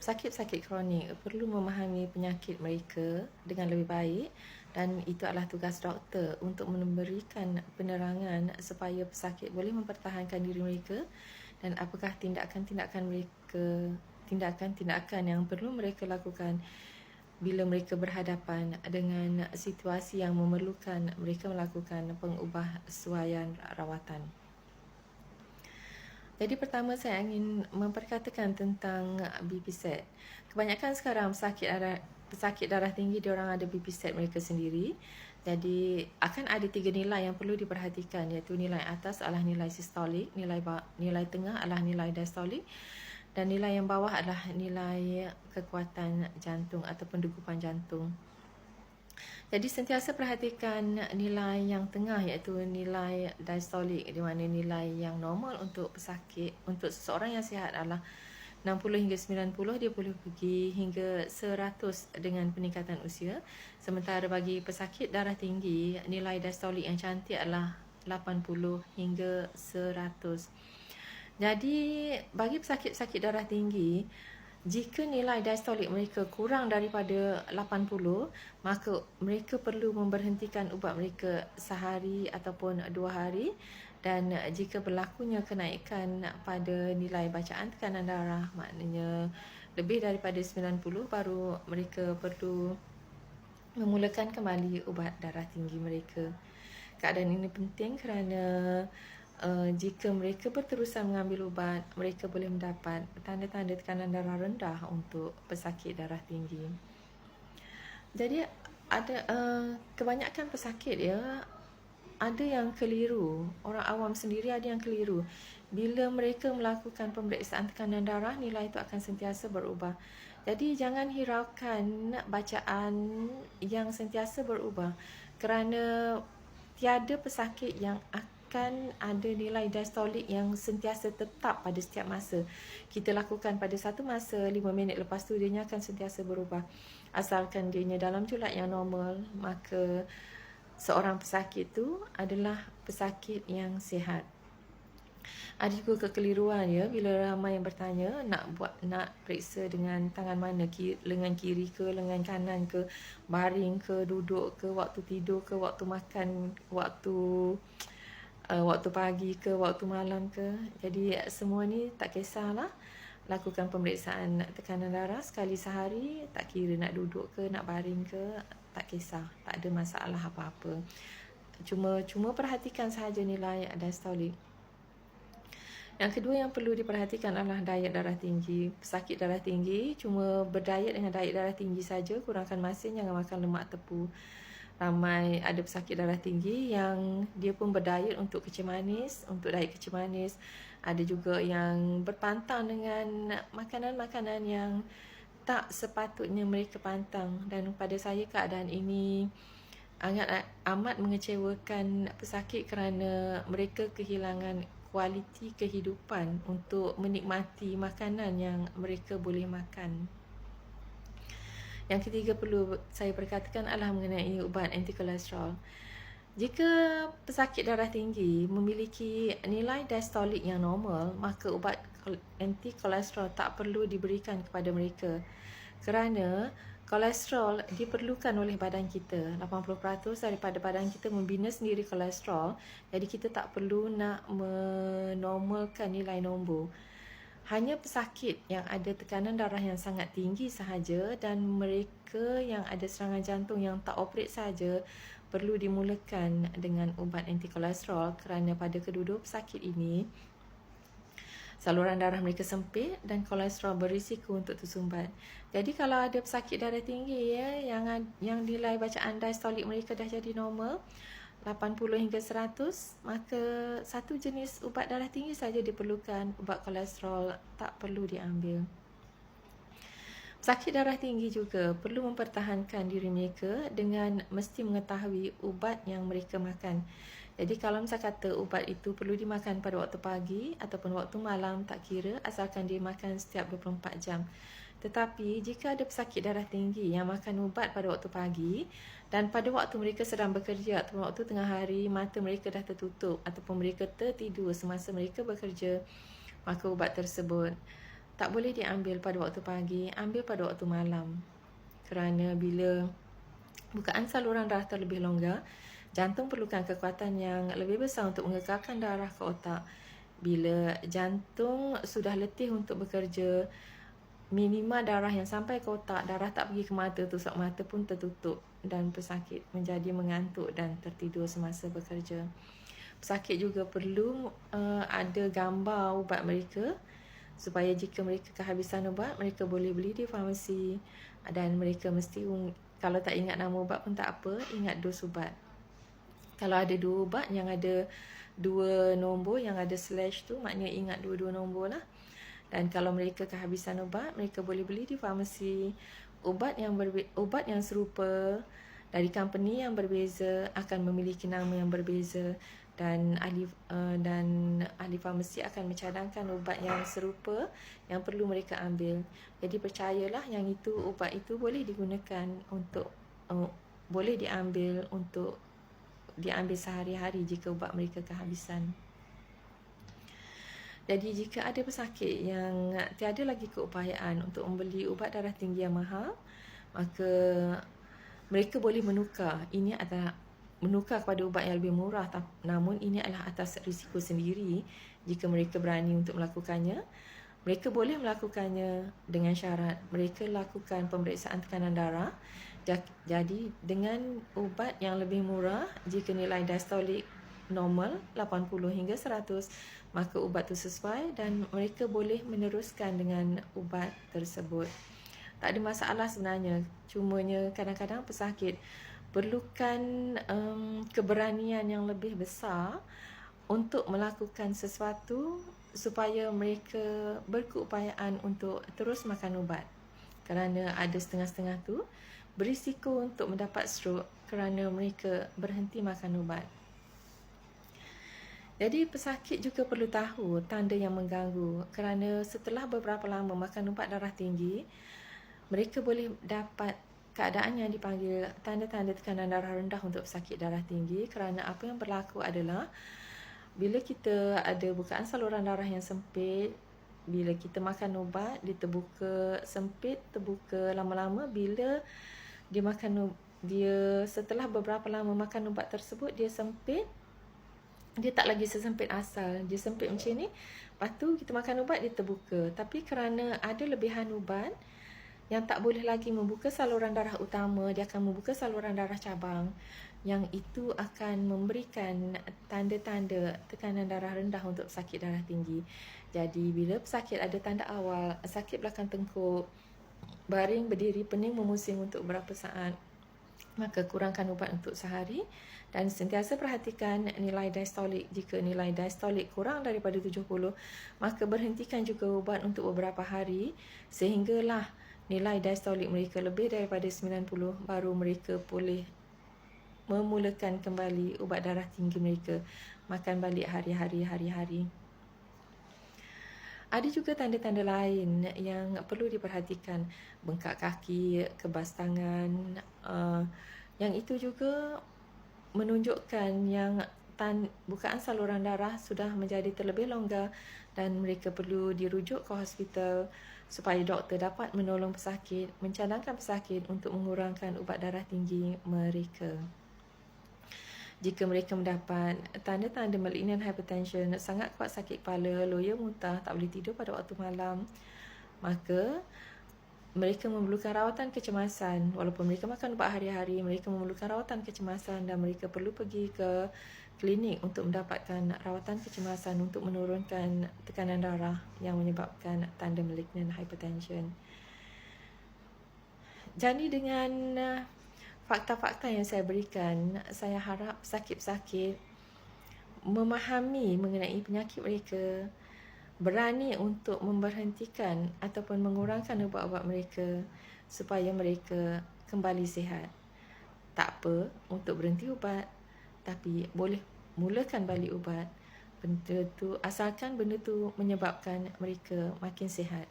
Pesakit-pesakit kronik perlu memahami penyakit mereka dengan lebih baik dan itu adalah tugas doktor untuk memberikan penerangan supaya pesakit boleh mempertahankan diri mereka dan apakah tindakan-tindakan yang perlu mereka lakukan bila mereka berhadapan dengan situasi yang memerlukan mereka melakukan pengubahsuaian rawatan. Jadi pertama saya ingin memperkatakan tentang BPZ. Kebanyakan sekarang pesakit darah tinggi diorang ada BPZ mereka sendiri. Jadi akan ada 3 nilai yang perlu diperhatikan, iaitu nilai atas adalah nilai sistolik, nilai tengah adalah nilai diastolik dan nilai yang bawah adalah nilai kekuatan jantung ataupun degupan jantung. Jadi sentiasa perhatikan nilai yang tengah iaitu nilai diastolik, di mana nilai yang normal untuk pesakit, untuk seseorang yang sihat adalah 60 hingga 90, dia boleh pergi hingga 100 dengan peningkatan usia. Sementara bagi pesakit darah tinggi, nilai diastolik yang cantik adalah 80 hingga 100. Jadi bagi pesakit-pesakit darah tinggi, jika nilai diastolik mereka kurang daripada 80, maka mereka perlu memberhentikan ubat mereka sehari ataupun 2 hari. Dan jika berlakunya kenaikan pada nilai bacaan tekanan darah, maknanya lebih daripada 90, baru mereka perlu memulakan kembali ubat darah tinggi mereka. Keadaan ini penting kerana jika mereka berterusan mengambil ubat, mereka boleh mendapat tanda-tanda tekanan darah rendah untuk pesakit darah tinggi. Jadi ada kebanyakan pesakit ada yang keliru. Orang awam sendiri ada yang keliru. Bila mereka melakukan pemeriksaan tekanan darah, nilai itu akan sentiasa berubah. Jadi jangan hiraukan bacaan yang sentiasa berubah kerana tiada pesakit yang akan ada nilai diastolik yang sentiasa tetap pada setiap masa. Kita lakukan pada satu masa, 5 minit lepas tu dia akan sentiasa berubah. Asalkan dia dalam julat yang normal, maka seorang pesakit tu adalah pesakit yang sihat. Ada juga kekeliruan bila ramai yang bertanya nak periksa dengan tangan mana, lengan kiri ke, lengan kanan ke, baring ke, duduk ke, waktu tidur ke, waktu makan, waktu pagi ke, waktu malam ke. Jadi semua ni tak kisahlah. Lakukan pemeriksaan tekanan darah sekali sehari, tak kira nak duduk ke, nak baring ke, tak kisah, tak ada masalah apa-apa. Cuma perhatikan sahaja nilai diastolik. Yang kedua yang perlu diperhatikan adalah diet darah tinggi. Pesakit darah tinggi cuma berdiet dengan diet darah tinggi saja, kurangkan masin, jangan makan lemak tepu. Ramai ada pesakit darah tinggi yang dia pun berdiet untuk kecil manis, untuk diet kecil manis. Ada juga yang berpantang dengan makanan-makanan yang tak sepatutnya mereka pantang. Dan pada saya keadaan ini amat mengecewakan pesakit kerana mereka kehilangan kualiti kehidupan untuk menikmati makanan yang mereka boleh makan. Yang ketiga perlu saya perkatakan adalah mengenai ubat anti kolesterol. Jika pesakit darah tinggi memiliki nilai diastolik yang normal, maka ubat anti kolesterol tak perlu diberikan kepada mereka. Kerana kolesterol diperlukan oleh badan kita. 80% daripada badan kita membina sendiri kolesterol. Jadi kita tak perlu nak menormalkan nilai nombor. Hanya pesakit yang ada tekanan darah yang sangat tinggi sahaja dan mereka yang ada serangan jantung yang tak operate sahaja perlu dimulakan dengan ubat anti kolesterol kerana pada kedua-dua pesakit ini saluran darah mereka sempit dan kolesterol berisiko untuk tersumbat. Jadi kalau ada pesakit darah tinggi yang nilai bacaan diastolik mereka dah jadi normal 80 hingga 100, maka satu jenis ubat darah tinggi saja diperlukan, ubat kolesterol tak perlu diambil. Pesakit darah tinggi juga perlu mempertahankan diri mereka dengan mesti mengetahui ubat yang mereka makan. Jadi kalau misal kata ubat itu perlu dimakan pada waktu pagi ataupun waktu malam, tak kira, asalkan dia makan setiap 24 jam. Tetapi jika ada pesakit darah tinggi yang makan ubat pada waktu pagi dan pada waktu mereka sedang bekerja atau waktu tengah hari, mata mereka dah tertutup ataupun mereka tertidur semasa mereka bekerja, maka ubat tersebut tak boleh diambil pada waktu pagi, ambil pada waktu malam. Kerana bila bukaan saluran darah terlebih longgar, jantung perlukan kekuatan yang lebih besar untuk mengekalkan darah ke otak. Bila jantung sudah letih untuk bekerja, minima darah yang sampai ke otak, darah tak pergi ke mata, tusuk mata pun tertutup dan pesakit menjadi mengantuk dan tertidur semasa bekerja. Pesakit juga perlu ada gambar ubat mereka supaya jika mereka kehabisan ubat, mereka boleh beli di farmasi, dan mereka mesti, kalau tak ingat nama ubat pun tak apa, ingat dos ubat. Kalau ada 2 ubat yang ada 2 nombor, yang ada slash tu, maknanya ingat 2 nombor lah. Dan kalau mereka kehabisan ubat, mereka boleh beli di farmasi. Ubat yang serupa dari company yang berbeza akan memiliki nama yang berbeza, dan ahli farmasi akan mencadangkan ubat yang serupa yang perlu mereka ambil. Jadi percayalah yang itu, ubat itu boleh digunakan untuk boleh diambil sehari-hari jika ubat mereka kehabisan. Jadi jika ada pesakit yang tiada lagi keupayaan untuk membeli ubat darah tinggi yang mahal, maka mereka boleh menukar. Ini adalah menukar kepada ubat yang lebih murah, namun ini adalah atas risiko sendiri. Jika mereka berani untuk melakukannya, mereka boleh melakukannya dengan syarat mereka lakukan pemeriksaan tekanan darah. Jadi dengan ubat yang lebih murah, jika nilai diastolik normal 80 hingga 100, maka ubat itu sesuai dan mereka boleh meneruskan dengan ubat tersebut. Tak ada masalah sebenarnya, cumanya kadang-kadang pesakit perlukan keberanian yang lebih besar untuk melakukan sesuatu supaya mereka berkeupayaan untuk terus makan ubat. Kerana ada setengah-setengah tu berisiko untuk mendapat stroke kerana mereka berhenti makan ubat. Jadi pesakit juga perlu tahu tanda yang mengganggu, kerana setelah beberapa lama makan ubat darah tinggi, mereka boleh dapat keadaan yang dipanggil tanda-tanda tekanan darah rendah untuk pesakit darah tinggi. Kerana apa yang berlaku adalah bila kita ada bukaan saluran darah yang sempit, bila kita makan ubat, dia terbuka sempit, terbuka lama-lama. Bila dia setelah beberapa lama makan ubat tersebut, dia sempit, dia tak lagi sesempit asal, dia sempit macam ni. Lepas tu kita makan ubat, dia terbuka. Tapi kerana ada lebihan ubat yang tak boleh lagi membuka saluran darah utama, dia akan membuka saluran darah cabang, yang itu akan memberikan tanda-tanda tekanan darah rendah untuk pesakit darah tinggi. Jadi bila pesakit ada tanda awal, sakit belakang tengkuk, baring, berdiri, pening, memusing untuk beberapa saat, maka kurangkan ubat untuk sehari dan sentiasa perhatikan nilai diastolik. Jika nilai diastolik kurang daripada 70, maka berhentikan juga ubat untuk beberapa hari sehinggalah nilai diastolik mereka lebih daripada 90, baru mereka boleh memulakan kembali ubat darah tinggi mereka, makan balik hari-hari. Ada juga tanda-tanda lain yang perlu diperhatikan, bengkak kaki, kebas tangan, yang itu juga menunjukkan yang bukaan saluran darah sudah menjadi terlebih longgar dan mereka perlu dirujuk ke hospital supaya doktor dapat menolong pesakit, mencadangkan pesakit untuk mengurangkan ubat darah tinggi mereka. Jika mereka mendapat tanda-tanda malignant hypertension, sangat kuat sakit kepala, loya muntah, tak boleh tidur pada waktu malam, maka mereka memerlukan rawatan kecemasan. Walaupun mereka makan ubat hari-hari, mereka memerlukan rawatan kecemasan dan mereka perlu pergi ke klinik untuk mendapatkan rawatan kecemasan untuk menurunkan tekanan darah yang menyebabkan tanda malignant hypertension. Jadi dengan fakta-fakta yang saya berikan, saya harap pesakit-pesakit memahami mengenai penyakit mereka, berani untuk memberhentikan ataupun mengurangkan ubat-ubat mereka supaya mereka kembali sihat. Tak apa untuk berhenti ubat, tapi boleh mulakan balik ubat. Asalkan benda tu menyebabkan mereka makin sihat.